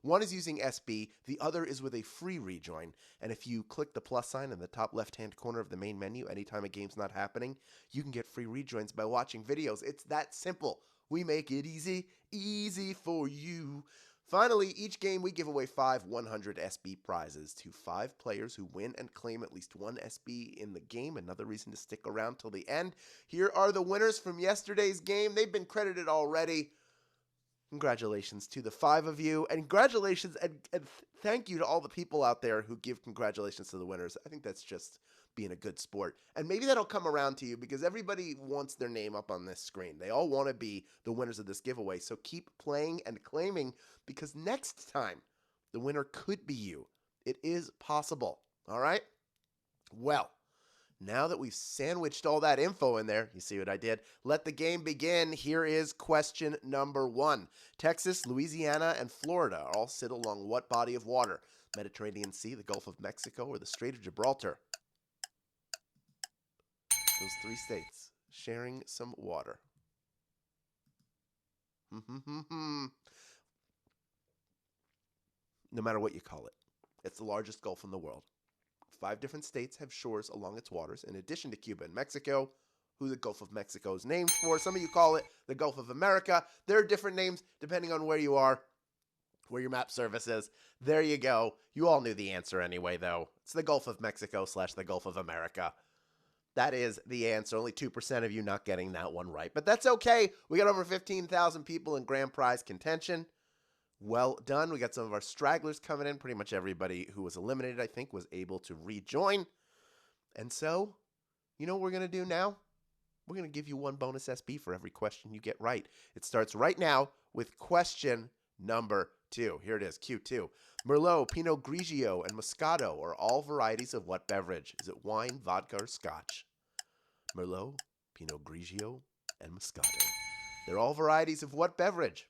One is using SB, the other is with a free rejoin. And if you click the plus sign in the top left-hand corner of the main menu anytime a game's not happening, you can get free rejoins by watching videos. It's that simple. We make it easy, easy for you. Finally, each game we give away 5 100 SB prizes to 5 players who win and claim at least 1 SB in the game. Another reason to stick around till the end. Here are the winners from yesterday's game. They've been credited already. Congratulations to the 5 of you, and congratulations and thank you to all the people out there who give congratulations to the winners. I think that's just being a good sport. And maybe that'll come around to you because everybody wants their name up on this screen. They all want to be the winners of this giveaway. So keep playing and claiming because next time the winner could be you. It is possible. All right? Well, now that we've sandwiched all that info in there, you see what I did? Let the game begin. Here is question number 1. Texas, Louisiana, and Florida all sit along what body of water? Mediterranean Sea, the Gulf of Mexico, or the Strait of Gibraltar? Those 3 states sharing some water. No matter what you call it, it's the largest gulf in the world. 5 different states have shores along its waters, in addition to Cuba and Mexico, who the Gulf of Mexico is named for. Some of you call it the Gulf of America. There are different names depending on where you are, where your map service is. There you go. You all knew the answer anyway, though. It's the Gulf of Mexico / the Gulf of America. That is the answer. Only 2% of you not getting that one right. But that's okay. We got over 15,000 people in grand prize contention. Well done. We got some of our stragglers coming in. Pretty much everybody who was eliminated, I think, was able to rejoin. And so, you know what we're going to do now? We're going to give you 1 bonus SB for every question you get right. It starts right now with question number 2. Here it is, Q2. Merlot, Pinot Grigio, and Moscato are all varieties of what beverage? Is it wine, vodka, or scotch? Merlot, Pinot Grigio, and Moscato. They're all varieties of what beverage?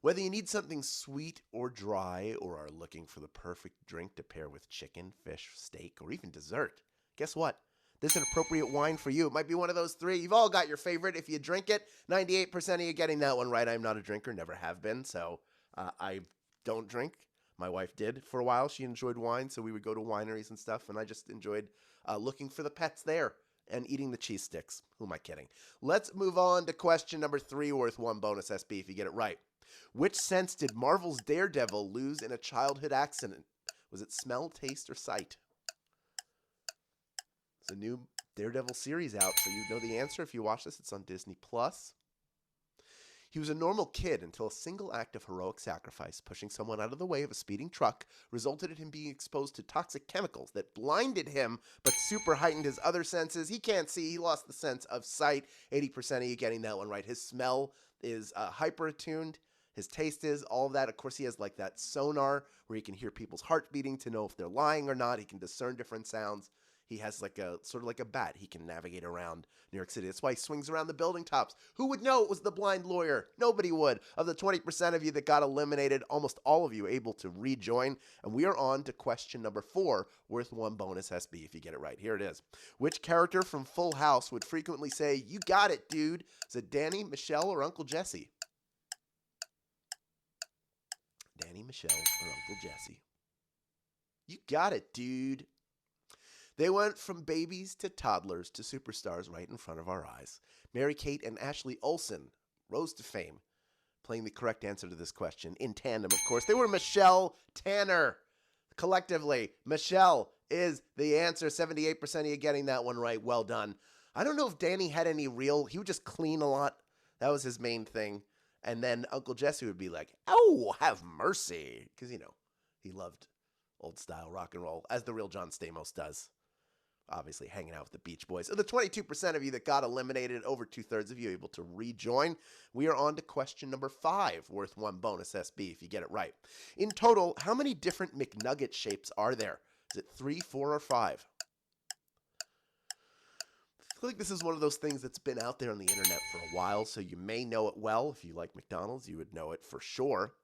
Whether you need something sweet or dry or are looking for the perfect drink to pair with chicken, fish, steak, or even dessert, guess what? There's an appropriate wine for you. It might be one of those 3. You've all got your favorite if you drink it. 98% of you getting that one right. I'm not a drinker, never have been, so I don't drink. My wife did for a while. She enjoyed wine, so we would go to wineries and stuff, and I just enjoyed looking for the pets there and eating the cheese sticks. Who am I kidding? Let's move on to question number 3, worth 1 bonus SB if you get it right. Which sense did Marvel's Daredevil lose in a childhood accident? Was it smell, taste, or sight? It's a new Daredevil series out, so you know the answer if you watch this. It's on Disney+. He was a normal kid until a single act of heroic sacrifice, pushing someone out of the way of a speeding truck, resulted in him being exposed to toxic chemicals that blinded him but super heightened his other senses. He can't see. He lost the sense of sight. 80% of you getting that one right. His smell is hyper-attuned. His taste is, all of that. Of course, he has like that sonar where he can hear people's heart beating to know if they're lying or not. He can discern different sounds. He has like a sort of like a bat. He can navigate around New York City. That's why he swings around the building tops. Who would know it was the blind lawyer? Nobody would. Of the 20% of you that got eliminated, almost all of you able to rejoin. And we are on to question number 4, worth 1 bonus SB if you get it right. Here it is. Which character from Full House would frequently say, "You got it, dude"? Is it Danny, Michelle, or Uncle Jesse? Danny, Michelle, or Uncle Jesse? You got it, dude. They went from babies to toddlers to superstars right in front of our eyes. Mary-Kate and Ashley Olsen rose to fame, playing the correct answer to this question. In tandem, of course, they were Michelle Tanner. Collectively, Michelle is the answer. 78% of you getting that one right. Well done. I don't know if Danny had any real... He would just clean a lot. That was his main thing. And then Uncle Jesse would be like, "Oh, have mercy." Because, you know, he loved old-style rock and roll, as the real John Stamos does. Obviously, hanging out with the Beach Boys. Of the 22% of you that got eliminated, over 2/3 of you able to rejoin. We are on to question number 5, worth 1 bonus SB if you get it right. In total, how many different McNugget shapes are there? Is it 3, 4, or 5? I feel like this is one of those things that's been out there on the internet for a while, so you may know it well. If you like McDonald's, you would know it for sure.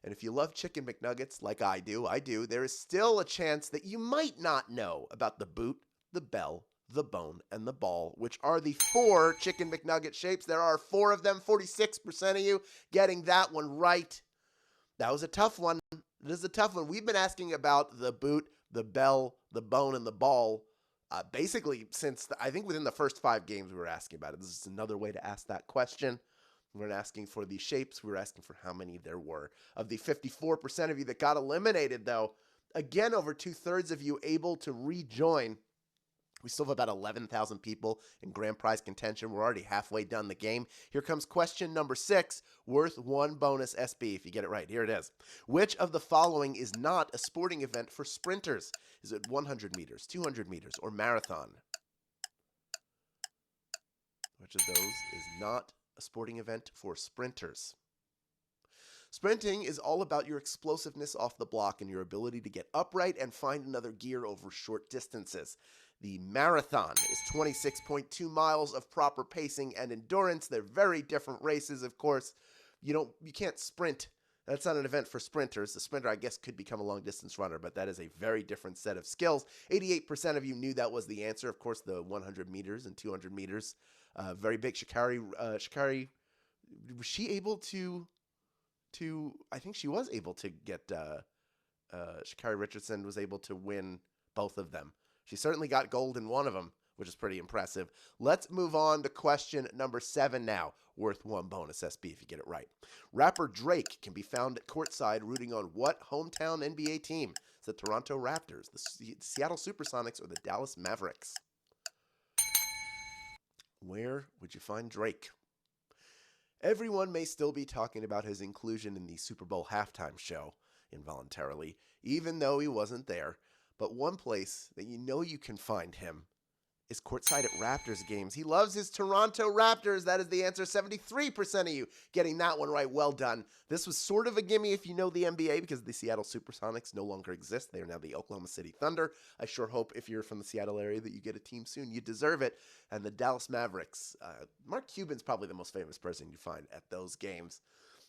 And if you love chicken McNuggets like I do, there is still a chance that you might not know about the boot, the bell, the bone, and the ball, which are the 4 chicken McNugget shapes. There are 4 of them, 46% of you getting that one right. That was a tough one. It is a tough one. We've been asking about the boot, the bell, the bone, and the ball basically since I think within the first 5 games we were asking about it. This is another way to ask that question. We weren't asking for the shapes. We were asking for how many there were. Of the 54% of you that got eliminated, though, again, over 2/3 of you able to rejoin. We still have about 11,000 people in grand prize contention. We're already halfway done the game. Here comes question number 6, worth 1 bonus SB if you get it right. Here it is. Which of the following is not a sporting event for sprinters? Is it 100 meters, 200 meters, or marathon? Which of those is not a sporting event for sprinters? Sprinting is all about your explosiveness off the block and your ability to get upright and find another gear over short distances. The marathon is 26.2 miles of proper pacing and endurance. They're very different races, of course. You can't sprint. That's not an event for sprinters. The sprinter, I guess, could become a long-distance runner, but that is a very different set of skills. 88% of you knew that was the answer. Of course, the 100 meters and 200 meters. Very big. Sha'Carri, was she able to I think she was able to get Sha'Carri Richardson was able to win both of them. She certainly got gold in one of them, which is pretty impressive. Let's move on to question number 7 now, worth 1 bonus SB if you get it right. Rapper Drake can be found at courtside rooting on what hometown NBA team? It's the Toronto Raptors, the Seattle Supersonics, or the Dallas Mavericks? Where would you find Drake? Everyone may still be talking about his inclusion in the Super Bowl halftime show, involuntarily, even though he wasn't there. But one place that you can find him is courtside at Raptors games. He loves his Toronto Raptors. That is the answer. 73% of you getting that one right. Well done. This was sort of a gimme if you know the NBA because the Seattle Supersonics no longer exist. They are now the Oklahoma City Thunder. I sure hope if you're from the Seattle area that you get a team soon. You deserve it. And the Dallas Mavericks. Mark Cuban's probably the most famous person you find at those games.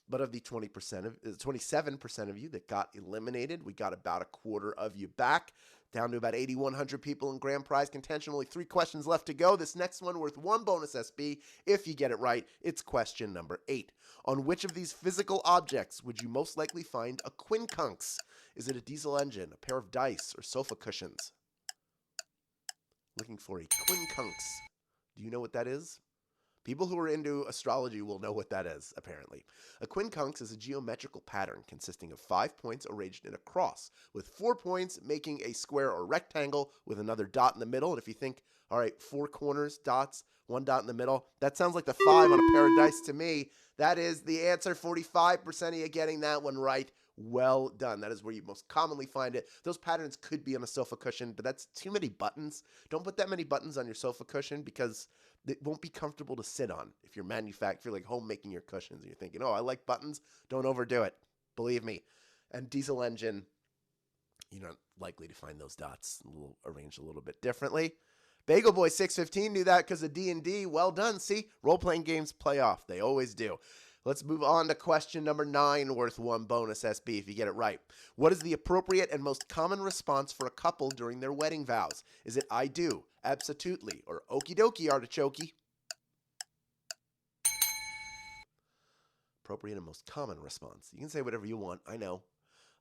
But of the 27% of you that got eliminated, we got about a quarter of you back, down to about 8,100 people in grand prize contention. Only 3 questions left to go. This next one worth 1 bonus SB. If you get it right, it's question number 8. On which of these physical objects would you most likely find a quincunx? Is it a diesel engine, a pair of dice, or sofa cushions? Looking for a quincunx. Do you know what that is? People who are into astrology will know what that is, apparently. A quincunx is a geometrical pattern consisting of 5 points arranged in a cross, with 4 points making a square or rectangle with another dot in the middle. And if you think, all right, 4 corners, dots, 1 dot in the middle, that sounds like the 5 on a pair of dice to me. That is the answer. 45% of you getting that one right. Well done. That is where you most commonly find it. Those patterns could be on a sofa cushion, but that's too many buttons. Don't put that many buttons on your sofa cushion because it won't be comfortable to sit on if you're like home making your cushions and you're thinking, oh, I like buttons. Don't overdo it. Believe me. And diesel engine, you're not likely to find those dots arranged a little bit differently. Bagel Boy 615 knew that because of D&D. Well done. See, role-playing games play off. They always do. Let's move on to question number 9, worth 1 bonus SB if you get it right. What is the appropriate and most common response for a couple during their wedding vows? Is it I do, absotutely, or okie dokie artichokey? Appropriate and most common response. You can say whatever you want, I know.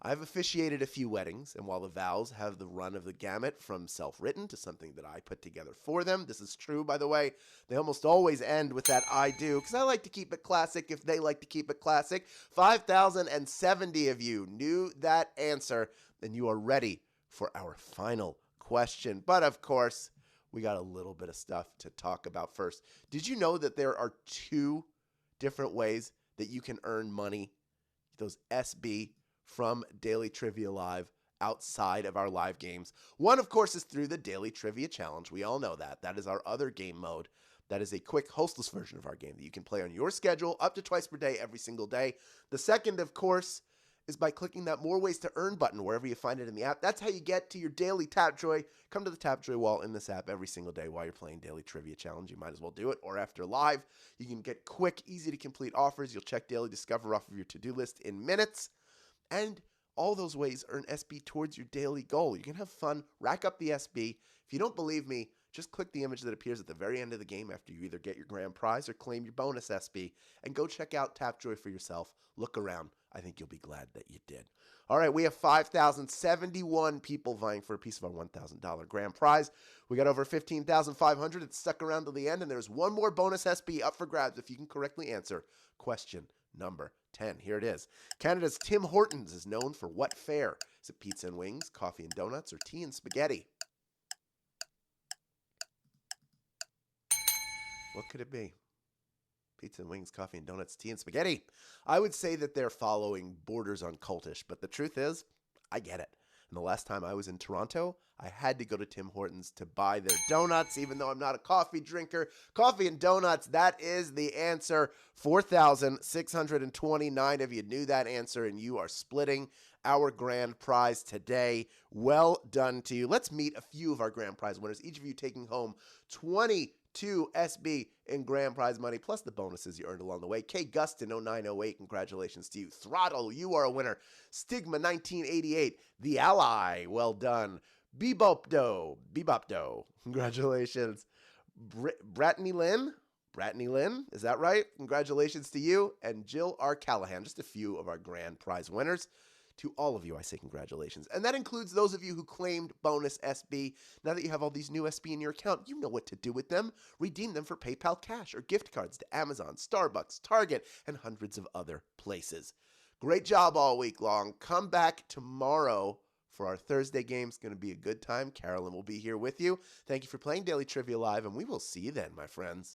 I've officiated a few weddings, and while the vows have the run of the gamut from self-written to something that I put together for them, this is true, by the way, they almost always end with that I do, because I like to keep it classic if they like to keep it classic. 5,070 of you knew that answer, and you are ready for our final question. But, of course, we got a little bit of stuff to talk about first. Did you know that there are 2 different ways that you can earn money, those SB, from Daily Trivia Live outside of our live games? One, of course, is through the Daily Trivia Challenge. We all know that. That is our other game mode. That is a quick, hostless version of our game that you can play on your schedule up to twice per day, every single day. The second, of course, is by clicking that More Ways to Earn button wherever you find it in the app. That's how you get to your daily Tapjoy. Come to the Tapjoy wall in this app every single day while you're playing Daily Trivia Challenge. You might as well do it. Or after live, you can get quick, easy-to-complete offers. You'll check Daily Discover off of your to-do list in minutes. And all those ways earn SB towards your daily goal. You can have fun, rack up the SB. If you don't believe me, just click the image that appears at the very end of the game after you either get your grand prize or claim your bonus SB, and go check out Tapjoy for yourself. Look around. I think you'll be glad that you did. All right, we have 5,071 people vying for a piece of our $1,000 grand prize. We got over 15,500. It's stuck around to the end, and there's one more bonus SB up for grabs if you can correctly answer question number 10. Here it is. Canada's Tim Hortons is known for what fare? Is it pizza and wings, coffee and donuts, or tea and spaghetti? What could it be? Pizza and wings, coffee and donuts, tea and spaghetti. I would say that they're following borders on cultish, but the truth is, I get it. And the last time I was in Toronto, I had to go to Tim Hortons to buy their donuts, even though I'm not a coffee drinker. Coffee and donuts, that is the answer. 4,629 of you knew that answer, and you are splitting our grand prize today. Well done to you. Let's meet a few of our grand prize winners, each of you taking home 22 SB in grand prize money, plus the bonuses you earned along the way. K. Gustin 0908, congratulations to you. Throttle, you are a winner. Stigma 1988, The Ally, well done. Bebopdo, congratulations. Bratney Lynn, is that right? Congratulations to you. And Jill R. Callahan, just a few of our grand prize winners. To all of you, I say congratulations. And that includes those of you who claimed bonus SB. Now that you have all these new SB in your account, you know what to do with them. Redeem them for PayPal cash or gift cards to Amazon, Starbucks, Target, and hundreds of other places. Great job all week long. Come back tomorrow for our Thursday game. It's going to be a good time. Carolyn will be here with you. Thank you for playing Daily Trivia Live, and we will see you then, my friends.